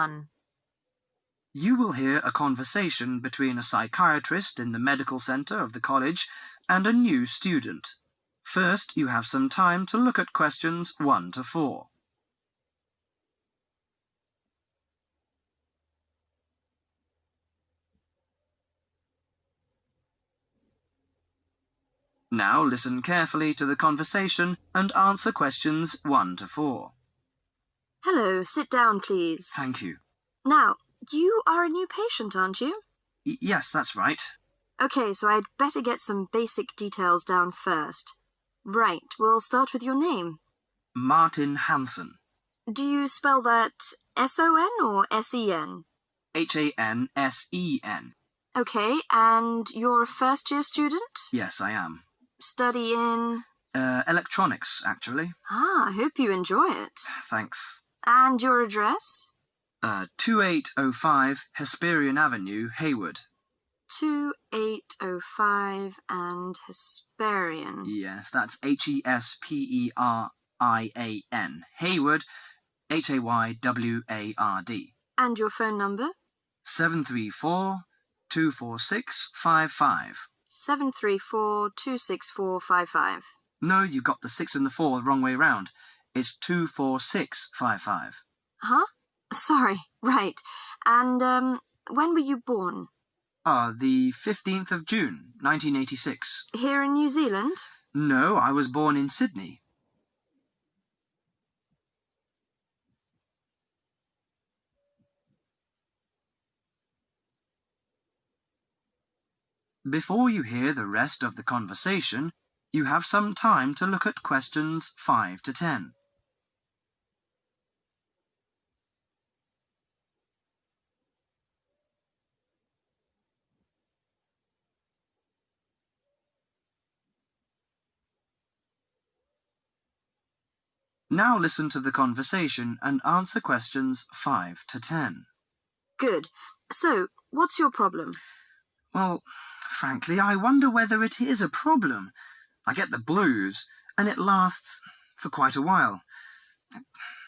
1. You will hear a conversation between a psychiatrist in the medical centre of the college and a new student. First, you have some time to look at questions 1 to 4. Now listen carefully to the conversation and answer questions 1 to 4. Hello, sit down, please. Thank you. Now, you are a new patient, aren't you? Yes, that's right. Okay, so I'd better get some basic details down first. Right, we'll start with your name. Martin Hansen. Do you spell that S-O-N or S-E-N? Hansen. Okay, and you're a first-year student? Yes, I am. Study in? Electronics, actually. I hope you enjoy it. Thanks. And your address? 2805 Hesperian Avenue, Hayward. 2805 and Hesperian. Yes, that's Hesperian. Hayward, Hayward. And your phone number? 734-246-55. 734-264-55. No, you got the 6 and the 4 the wrong way round. It's 246-55. Huh? Sorry, right. And, when were you born? The 15th of June, 1986. Here in New Zealand? No, I was born in Sydney. Before you hear the rest of the conversation, you have some time to look at questions 5 to 10. Now listen to the conversation and answer questions 5 to 10. Good. So, what's your problem? Well, frankly, I wonder whether it is a problem. I get the blues, and it lasts for quite a while.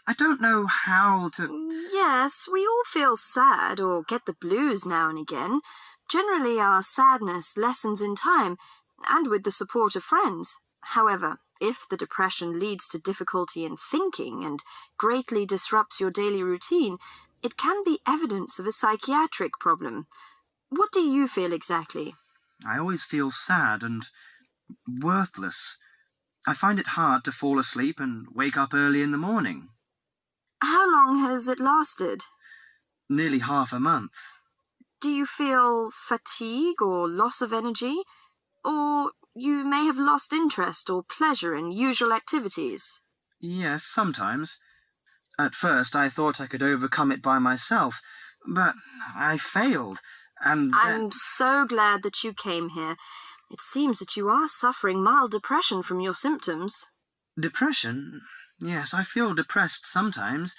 I don't know how to... Yes, we all feel sad or get the blues now and again. Generally, our sadness lessens in time, and with the support of friends. However, if the depression leads to difficulty in thinking and greatly disrupts your daily routine, it can be evidence of a psychiatric problem. What do you feel exactly? I always feel sad and worthless. I find it hard to fall asleep and wake up early in the morning. How long has it lasted? Nearly half a month. Do you feel fatigue or loss of energy? Or you may have lost interest or pleasure in usual activities? Yes, sometimes. At first I thought I could overcome it by myself, but I failed, and I'm so glad that you came here. It seems that you are suffering mild depression from your symptoms. Depression? Yes, I feel depressed sometimes.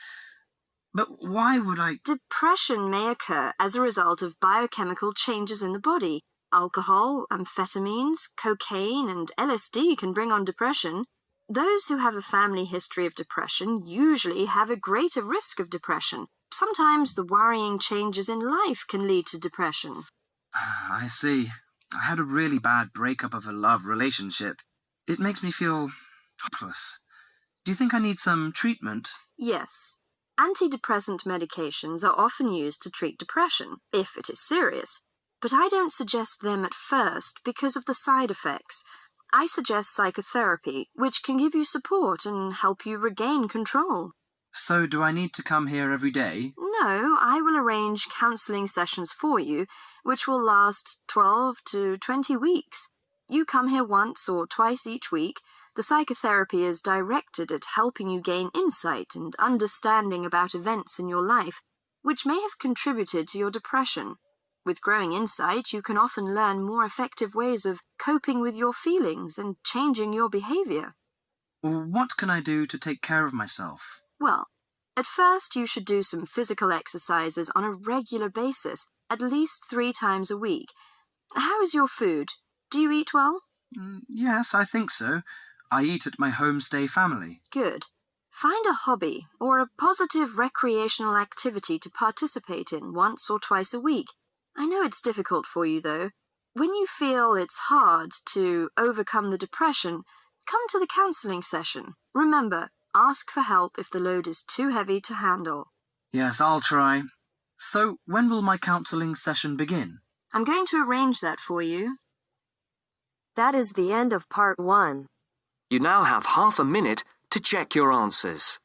But why would I... Depression may occur as a result of biochemical changes in the body. Alcohol, amphetamines, cocaine, and LSD can bring on depression. Those who have a family history of depression usually have a greater risk of depression. Sometimes the worrying changes in life can lead to depression. I see. I had a really bad breakup of a love relationship. It makes me feel hopeless. Do you think I need some treatment? Yes. Antidepressant medications are often used to treat depression, if it is serious. But I don't suggest them at first because of the side effects. I suggest psychotherapy, which can give you support and help you regain control. So do I need to come here every day? No, I will arrange counselling sessions for you, which will last 12 to 20 weeks. You come here once or twice each week. The psychotherapy is directed at helping you gain insight and understanding about events in your life, which may have contributed to your depression. With growing insight, you can often learn more effective ways of coping with your feelings and changing your behaviour. What can I do to take care of myself? Well, at first you should do some physical exercises on a regular basis, at least 3 times a week. How is your food? Do you eat well? Yes, I think so. I eat at my homestay family. Good. Find a hobby or a positive recreational activity to participate in once or twice a week. I know it's difficult for you, though. When you feel it's hard to overcome the depression, come to the counseling session. Remember, ask for help if the load is too heavy to handle. Yes, I'll try. So, when will my counseling session begin? I'm going to arrange that for you. That is the end of part 1. You now have half a minute to check your answers.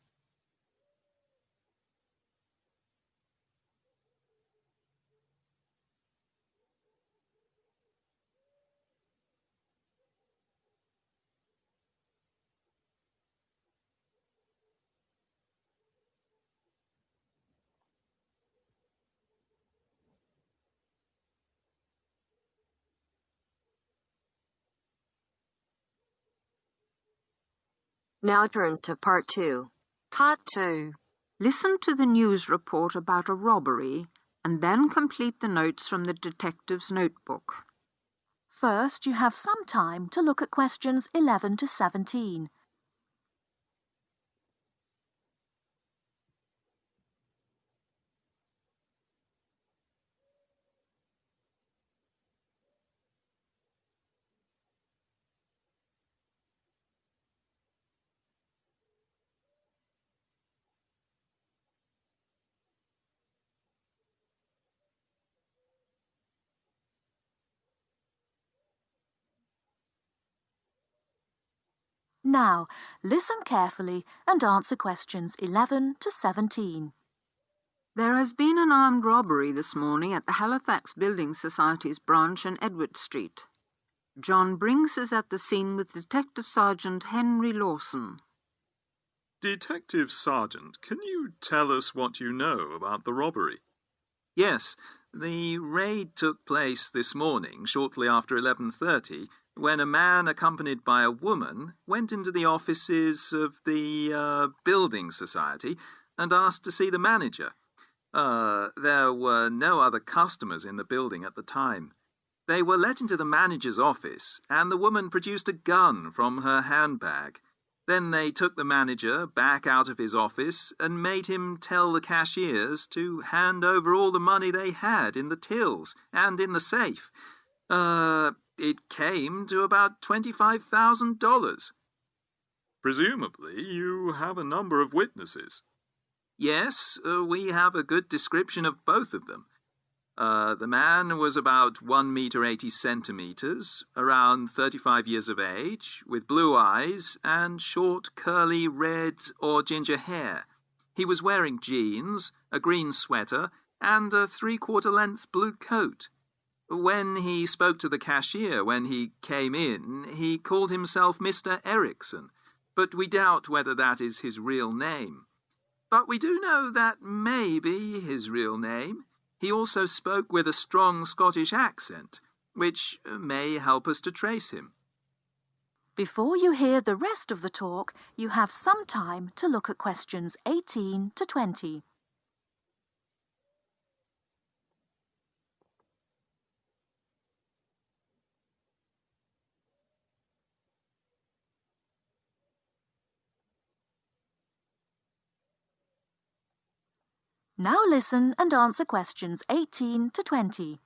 Now turns to part 2. Part 2. Listen to the news report about a robbery and then complete the notes from the detective's notebook. First, you have some time to look at questions 11 to 17. Now, listen carefully and answer questions 11 to 17. There has been an armed robbery this morning at the Halifax Building Society's branch on Edward Street. John Briggs is at the scene with Detective Sergeant Henry Lawson. Detective Sergeant, can you tell us what you know about the robbery? Yes, the raid took place this morning, shortly after 11:30, when a man accompanied by a woman went into the offices of the building society and asked to see the manager. There were no other customers in the building at the time. They were let into the manager's office, and the woman produced a gun from her handbag. Then they took the manager back out of his office and made him tell the cashiers to hand over all the money they had in the tills and in the safe. It came to about $25,000. Presumably, you have a number of witnesses. Yes, we have a good description of both of them. The man was about 1 meter 80 centimeters, around 35 years of age, with blue eyes and short, curly red or ginger hair. He was wearing jeans, a green sweater, and a 3/4 length blue coat. When he spoke to the cashier when he came in, he called himself Mr. Erickson, but we doubt whether that is his real name. But we do know that may be his real name. He also spoke with a strong Scottish accent, which may help us to trace him. Before you hear the rest of the talk, you have some time to look at questions 18 to 20. Now listen and answer questions 18 to 20.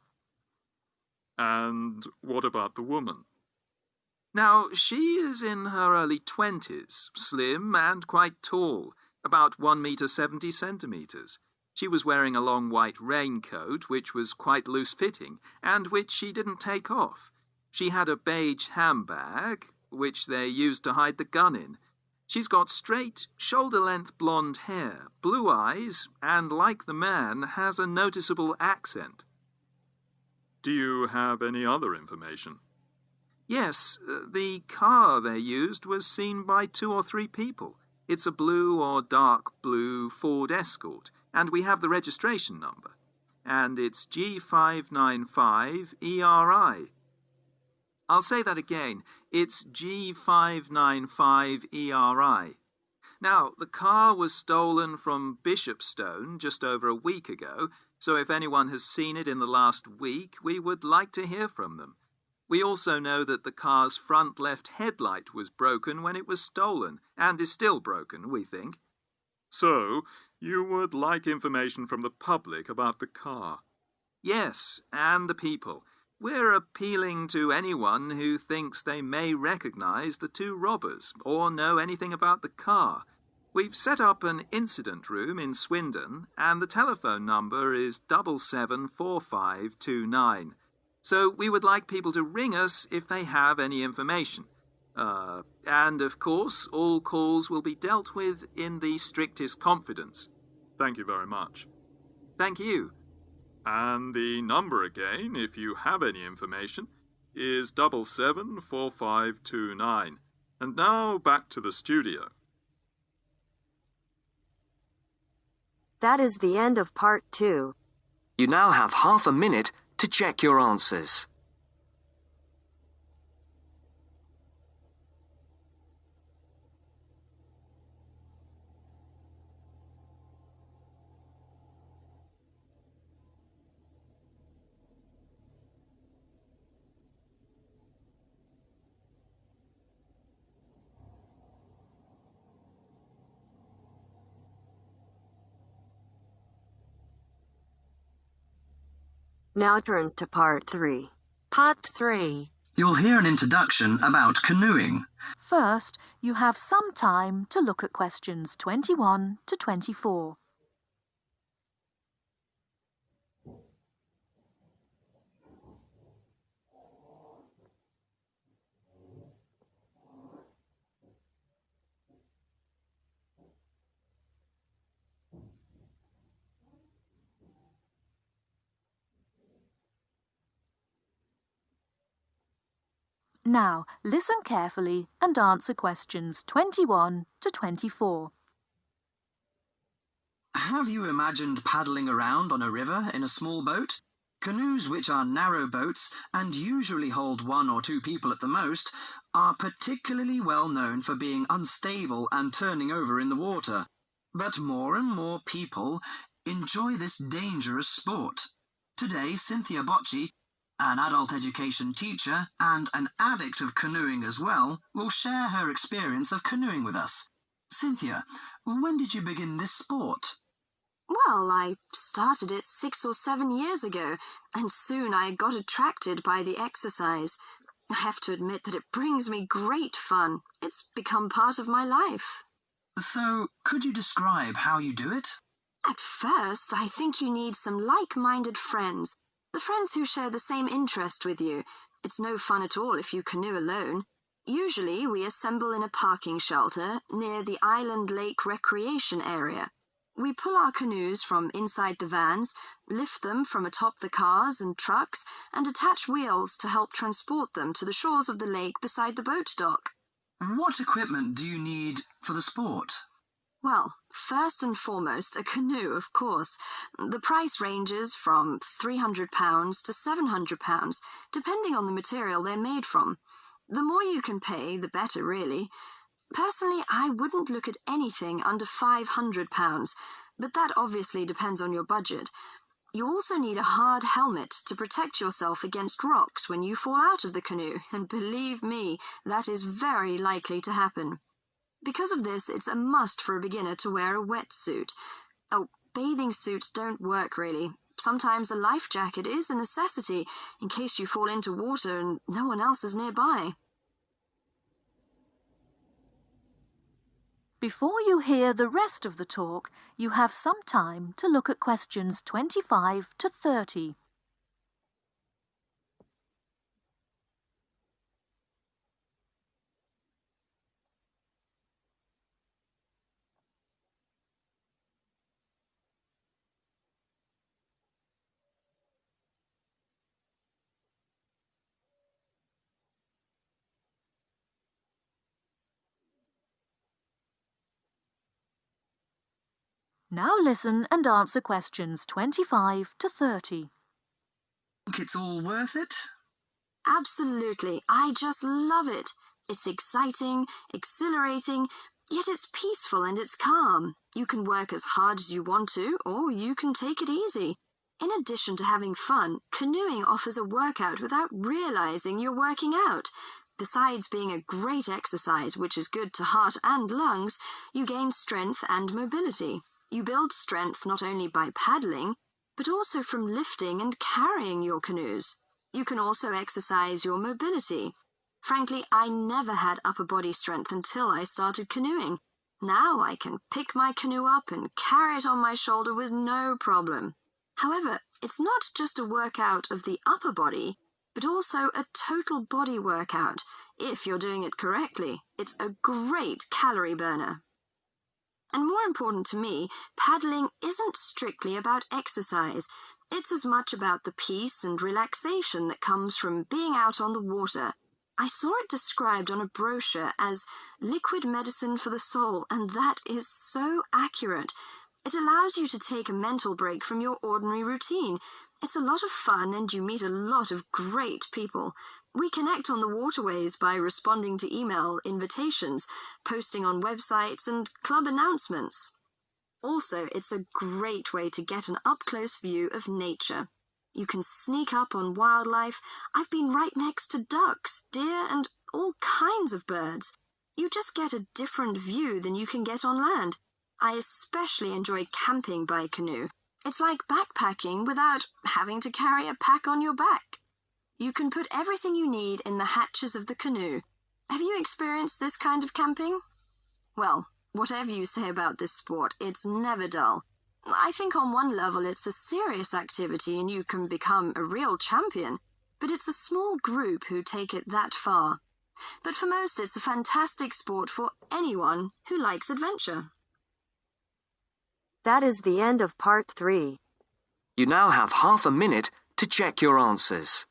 And what about the woman? Now, she is in her early 20s, slim and quite tall, about 1 meter 70 centimeters. She was wearing a long white raincoat, which was quite loose-fitting, and which she didn't take off. She had a beige handbag, which they used to hide the gun in. She's got straight, shoulder-length blonde hair, blue eyes, and, like the man, has a noticeable accent. Do you have any other information? Yes, the car they used was seen by 2 or 3 people. It's a blue or dark blue Ford Escort, and we have the registration number. And it's G595ERI. I'll say that again. It's G595ERI. Now, the car was stolen from Bishopstone just over a week ago, so if anyone has seen it in the last week, we would like to hear from them. We also know that the car's front left headlight was broken when it was stolen, and is still broken, we think. So, you would like information from the public about the car? Yes, and the people. We're appealing to anyone who thinks they may recognize the two robbers or know anything about the car. We've set up an incident room in Swindon, and the telephone number is 774529. So we would like people to ring us if they have any information. And of course, all calls will be dealt with in the strictest confidence. Thank you very much. Thank you. And the number again, if you have any information, is 774529. And now back to the studio. That is the end of part 2. You now have half a minute to check your answers. Now turns to part 3. Part 3. You'll hear an introduction about canoeing. First, you have some time to look at questions 21 to 24. Now, listen carefully and answer questions 21 to 24. Have you imagined paddling around on a river in a small boat? Canoes, which are narrow boats and usually hold 1 or 2 people at the most, are particularly well known for being unstable and turning over in the water. But more and more people enjoy this dangerous sport. Today, Cynthia Bocci, an adult education teacher and an addict of canoeing as well, will share her experience of canoeing with us. Cynthia, when did you begin this sport? Well, I started it 6 or 7 years ago, and soon I got attracted by the exercise. I have to admit that it brings me great fun. It's become part of my life. So, could you describe how you do it? At first, I think you need some like-minded friends. The friends who share the same interest with you. It's no fun at all if you canoe alone. Usually, we assemble in a parking shelter near the Island Lake Recreation Area. We pull our canoes from inside the vans, lift them from atop the cars and trucks, and attach wheels to help transport them to the shores of the lake beside the boat dock. What equipment do you need for the sport? Well, first and foremost, a canoe, of course. The price ranges from £300 to £700, depending on the material they're made from. The more you can pay, the better, really. Personally, I wouldn't look at anything under £500, but that obviously depends on your budget. You also need a hard helmet to protect yourself against rocks when you fall out of the canoe, and believe me, that is very likely to happen. Because of this, it's a must for a beginner to wear a wetsuit. Oh, bathing suits don't work really. Sometimes a life jacket is a necessity in case you fall into water and no one else is nearby. Before you hear the rest of the talk, you have some time to look at questions 25 to 30. Now listen and answer questions 25 to 30. Think it's all worth it? Absolutely. I just love it. It's exciting, exhilarating, yet it's peaceful and it's calm. You can work as hard as you want to, or you can take it easy. In addition to having fun, canoeing offers a workout without realizing you're working out. Besides being a great exercise, which is good to heart and lungs, you gain strength and mobility. You build strength not only by paddling, but also from lifting and carrying your canoes. You can also exercise your mobility. Frankly, I never had upper body strength until I started canoeing. Now I can pick my canoe up and carry it on my shoulder with no problem. However, it's not just a workout of the upper body, but also a total body workout. If you're doing it correctly, it's a great calorie burner. And more important to me, paddling isn't strictly about exercise. It's as much about the peace and relaxation that comes from being out on the water. I saw it described on a brochure as liquid medicine for the soul, and that is so accurate. It allows you to take a mental break from your ordinary routine. It's a lot of fun and you meet a lot of great people. We connect on the waterways by responding to email invitations, posting on websites and club announcements. Also, it's a great way to get an up-close view of nature. You can sneak up on wildlife. I've been right next to ducks, deer, and all kinds of birds. You just get a different view than you can get on land. I especially enjoy camping by canoe. It's like backpacking without having to carry a pack on your back. You can put everything you need in the hatches of the canoe. Have you experienced this kind of camping? Well, whatever you say about this sport, it's never dull. I think on one level it's a serious activity and you can become a real champion, but it's a small group who take it that far. But for most, it's a fantastic sport for anyone who likes adventure. That is the end of part 3. You now have half a minute to check your answers.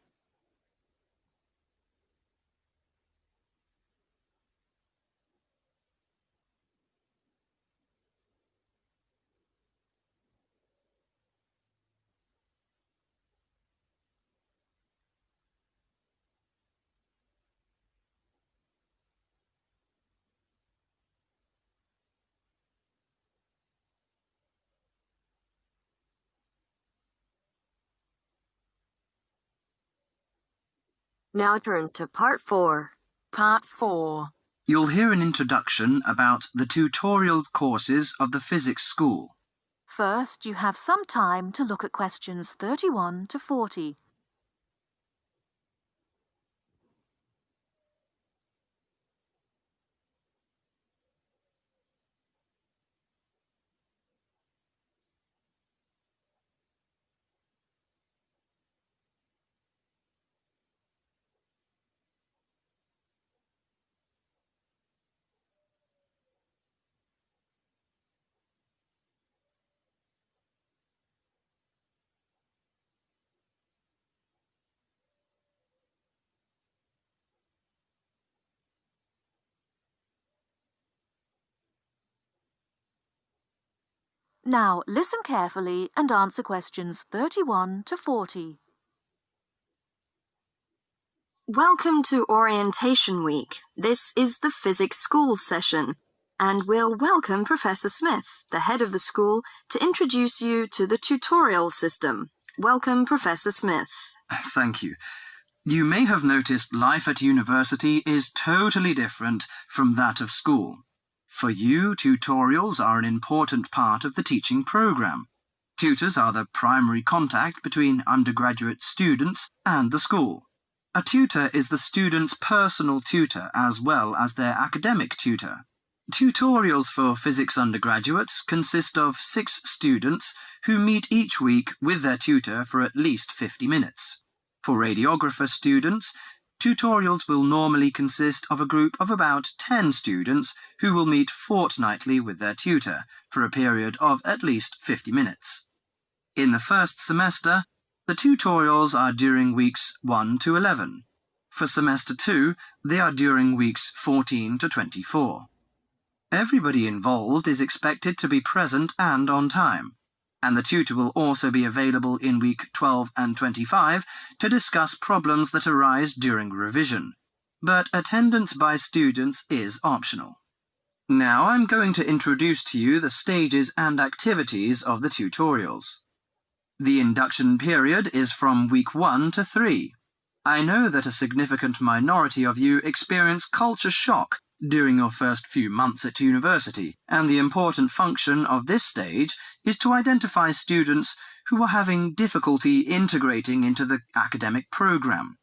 Now turns to part 4. Part 4. You'll hear an introduction about the tutorial courses of the physics school. First, you have some time to look at questions 31 to 40. Now listen carefully and answer questions 31 to 40. Welcome to Orientation Week. This is the physics school session, and we'll welcome Professor Smith, the head of the school, to introduce you to the tutorial system. Welcome, Professor Smith. Thank you. You may have noticed life at university is totally different from that of school. For you, tutorials are an important part of the teaching program. Tutors are the primary contact between undergraduate students and the school. A tutor is the student's personal tutor as well as their academic tutor. Tutorials for physics undergraduates consist of 6 students who meet each week with their tutor for at least 50 minutes. For radiographer students, tutorials will normally consist of a group of about 10 students who will meet fortnightly with their tutor for a period of at least 50 minutes. In the first semester, the tutorials are during weeks 1 to 11. For semester 2, they are during weeks 14 to 24. Everybody involved is expected to be present and on time, and the tutor will also be available in week 12 and 25 to discuss problems that arise during revision, but attendance by students is optional. Now I'm going to introduce to you the stages and activities of the tutorials. The induction period is from week 1 to 3. I know that a significant minority of you experience culture shock during your first few months at university, and the important function of this stage is to identify students who are having difficulty integrating into the academic program.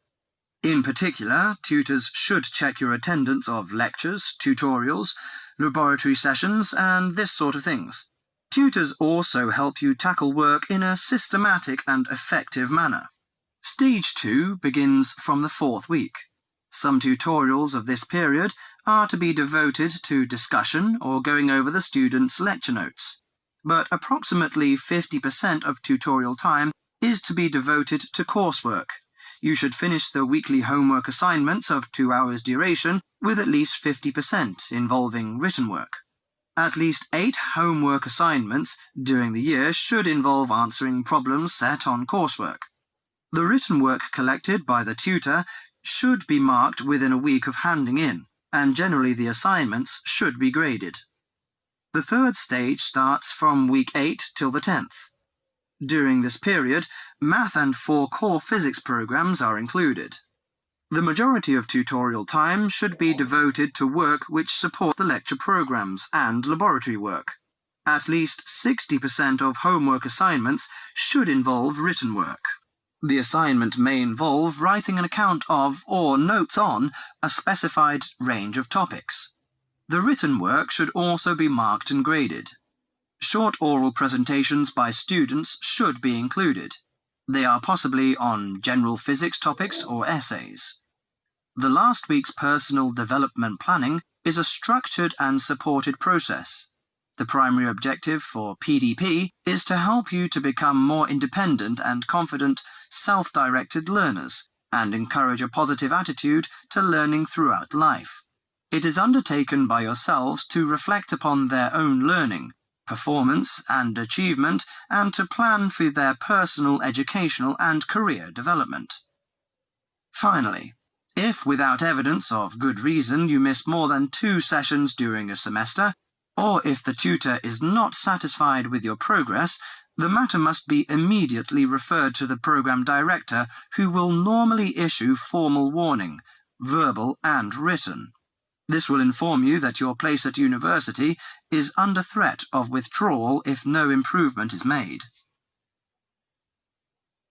In particular, tutors should check your attendance of lectures, tutorials, laboratory sessions, and this sort of things. Tutors also help you tackle work in a systematic and effective manner. Stage 2 begins from the 4th week. Some tutorials of this period are to be devoted to discussion or going over the students' lecture notes, but approximately 50% of tutorial time is to be devoted to coursework. You should finish the weekly homework assignments of 2 hours duration with at least 50% involving written work. At least 8 homework assignments during the year should involve answering problems set on coursework. The written work collected by the tutor should be marked within a week of handing in, and generally the assignments should be graded. The 3rd stage starts from week 8 till the 10th. During this period, math and 4 core physics programs are included. The majority of tutorial time should be devoted to work which supports the lecture programs and laboratory work. At least 60% of homework assignments should involve written work. The assignment may involve writing an account of or notes on a specified range of topics. The written work should also be marked and graded. Short oral presentations by students should be included. They are possibly on general physics topics or essays. The last week's personal development planning is a structured and supported process. The primary objective for PDP is to help you to become more independent and confident, self-directed learners and encourage a positive attitude to learning throughout life. It is undertaken by yourselves to reflect upon their own learning, performance and achievement, and to plan for their personal, educational and career development. Finally, if without evidence of good reason you miss more than 2 sessions during a semester, or if the tutor is not satisfied with your progress, the matter must be immediately referred to the program director, who will normally issue formal warning, verbal and written. This will inform you that your place at university is under threat of withdrawal if no improvement is made.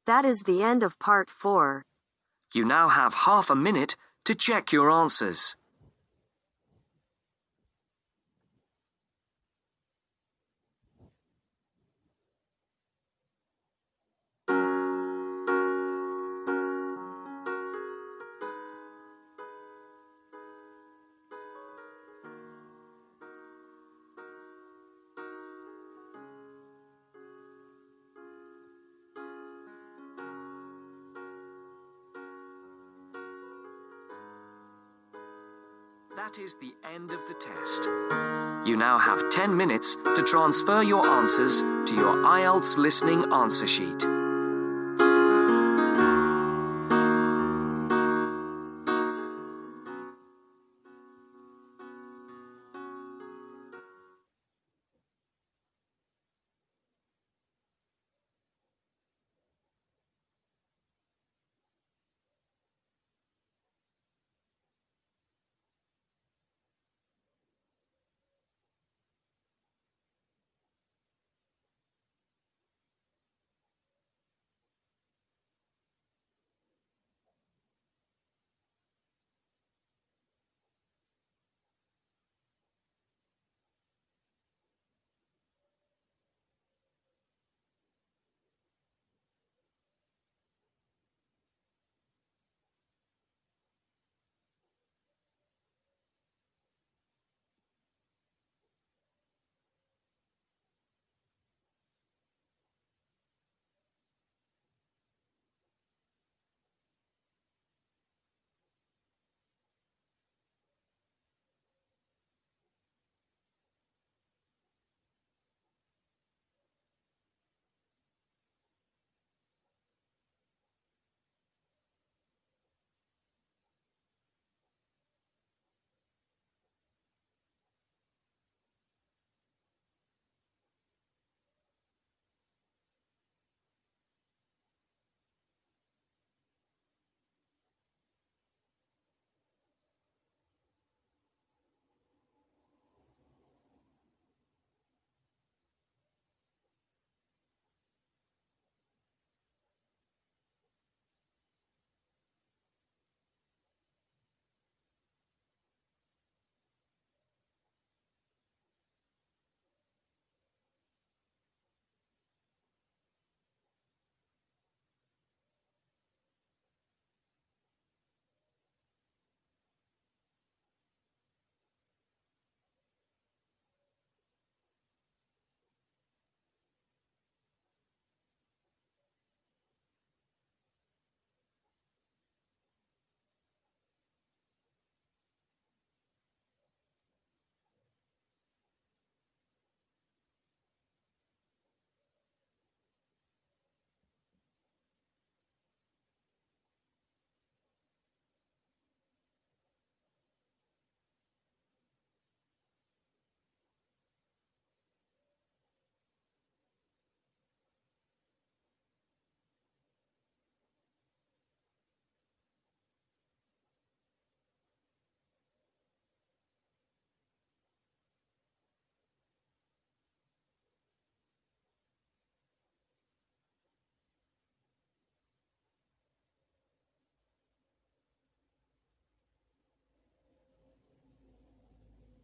That is the end of part 4. You now have half a minute to check your answers. That is the end of the test. You now have 10 minutes to transfer your answers to your IELTS listening answer sheet.